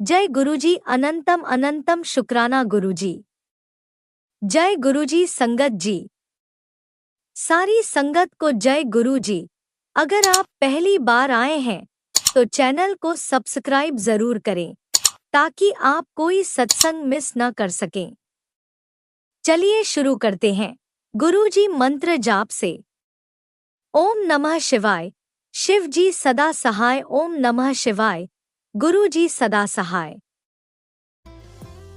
जय गुरुजी अनंतम अनंतम शुक्राना गुरुजी। जय गुरुजी संगत जी। सारी संगत को जय गुरुजी। अगर आप पहली बार आए हैं तो चैनल को सब्सक्राइब जरूर करें ताकि आप कोई सत्संग मिस न कर सकें। चलिए शुरू करते हैं गुरुजी मंत्र जाप से। ओम नमः शिवाय। शिव जी सदा सहाय। ओम नमः शिवाय। गुरु जी सदा सहाय।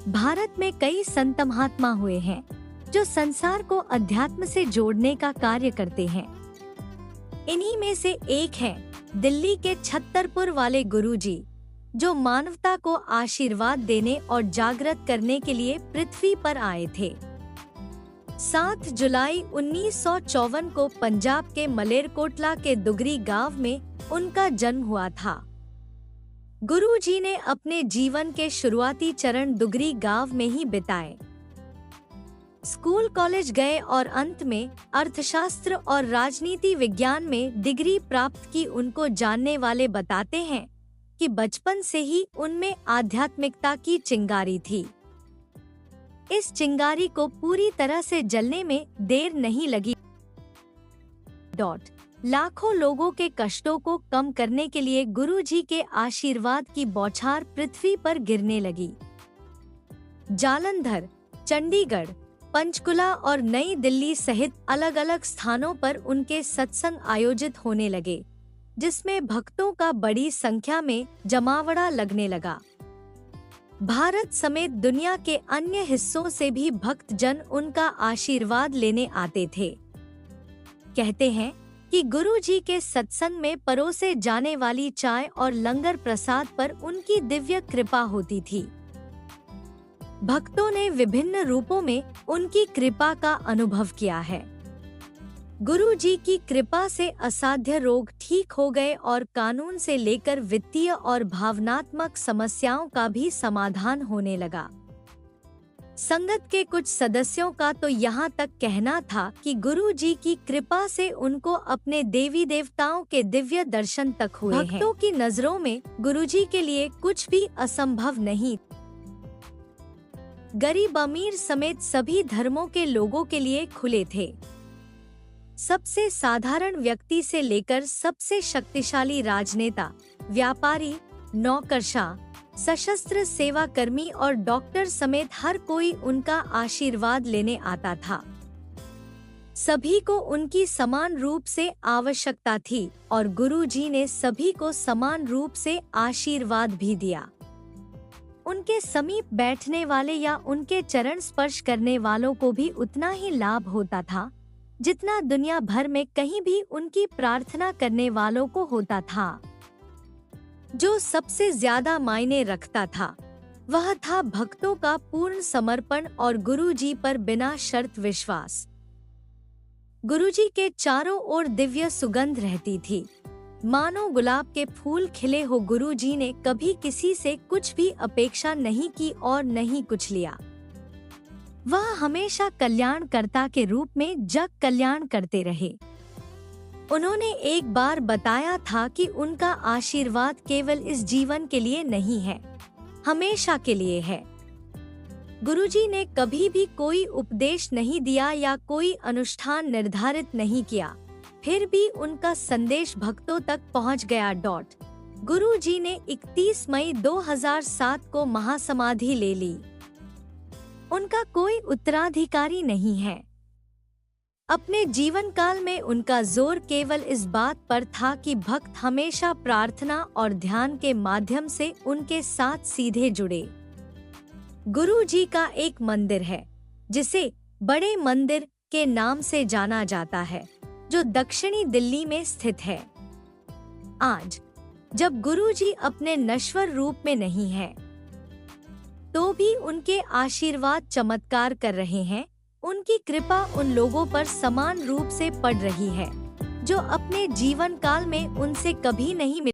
भारत में कई संत महात्मा हुए हैं जो संसार को अध्यात्म से जोड़ने का कार्य करते हैं। इन्हीं में से एक हैं दिल्ली के छतरपुर वाले गुरुजी, जो मानवता को आशीर्वाद देने और जागृत करने के लिए पृथ्वी पर आए थे। 7 जुलाई 1954 को पंजाब के मलेरकोटला के दुगरी गांव में उनका जन्म हुआ था। गुरुजी ने अपने जीवन के शुरुआती चरण दुगरी गांव में ही बिताए। स्कूल कॉलेज गए और अंत में अर्थशास्त्र और राजनीति विज्ञान में डिग्री प्राप्त की। उनको जानने वाले बताते हैं कि बचपन से ही उनमें आध्यात्मिकता की चिंगारी थी। इस चिंगारी को पूरी तरह से जलने में देर नहीं लगी। लाखों लोगों के कष्टों को कम करने के लिए गुरुजी के आशीर्वाद की बौछार पृथ्वी पर गिरने लगी। जालंधर, चंडीगढ़, पंचकुला और नई दिल्ली सहित अलग अलग स्थानों पर उनके सत्संग आयोजित होने लगे, जिसमें भक्तों का बड़ी संख्या में जमावड़ा लगने लगा। भारत समेत दुनिया के अन्य हिस्सों से भी भक्तजन उनका आशीर्वाद लेने आते थे। कहते हैं कि गुरुजी के सत्संग में परोसे जाने वाली चाय और लंगर प्रसाद पर उनकी दिव्य कृपा होती थी। भक्तों ने विभिन्न रूपों में उनकी कृपा का अनुभव किया है। गुरुजी की कृपा से असाध्य रोग ठीक हो गए और कानून से लेकर वित्तीय और भावनात्मक समस्याओं का भी समाधान होने लगा। संगत के कुछ सदस्यों का तो यहाँ तक कहना था कि गुरुजी की कृपा से उनको अपने देवी देवताओं के दिव्य दर्शन तक हुए हैं। भक्तों की नजरों में गुरुजी के लिए कुछ भी असंभव नहीं। गरीब अमीर समेत सभी धर्मों के लोगों के लिए खुले थे। सबसे साधारण व्यक्ति से लेकर सबसे शक्तिशाली राजनेता, व्यापारी, नौकरशाह, सशस्त्र सेवा कर्मी और डॉक्टर समेत हर कोई उनका आशीर्वाद लेने आता था। सभी को उनकी समान रूप से आवश्यकता थी और गुरुजी ने सभी को समान रूप से आशीर्वाद भी दिया। उनके समीप बैठने वाले या उनके चरण स्पर्श करने वालों को भी उतना ही लाभ होता था जितना दुनिया भर में कहीं भी उनकी प्रार्थना करने वालों को होता था। जो सबसे ज्यादा मायने रखता था वह था भक्तों का पूर्ण समर्पण और गुरुजी पर बिना शर्त विश्वास। गुरुजी के चारों ओर दिव्य सुगंध रहती थी, मानो गुलाब के फूल खिले हो। गुरुजी ने कभी किसी से कुछ भी अपेक्षा नहीं की और नहीं कुछ लिया। वह हमेशा कल्याणकर्ता के रूप में जग कल्याण करते रहे। उन्होंने एक बार बताया था कि उनका आशीर्वाद केवल इस जीवन के लिए नहीं है, हमेशा के लिए है। गुरुजी ने कभी भी कोई उपदेश नहीं दिया या कोई अनुष्ठान निर्धारित नहीं किया, फिर भी उनका संदेश भक्तों तक पहुंच गया। गुरुजी ने 31 मई 2007 को महासमाधि ले ली। उनका कोई उत्तराधिकारी नहीं है। अपने जीवन काल में उनका जोर केवल इस बात पर था कि भक्त हमेशा प्रार्थना और ध्यान के माध्यम से उनके साथ सीधे जुड़े। गुरुजी का एक मंदिर है जिसे बड़े मंदिर के नाम से जाना जाता है, जो दक्षिणी दिल्ली में स्थित है। आज जब गुरुजी अपने नश्वर रूप में नहीं है, तो भी उनके आशीर्वाद चमत्कार कर रहे हैं। उनकी कृपा उन लोगों पर समान रूप से पड़ रही है जो अपने जीवन काल में उनसे कभी नहीं मिले।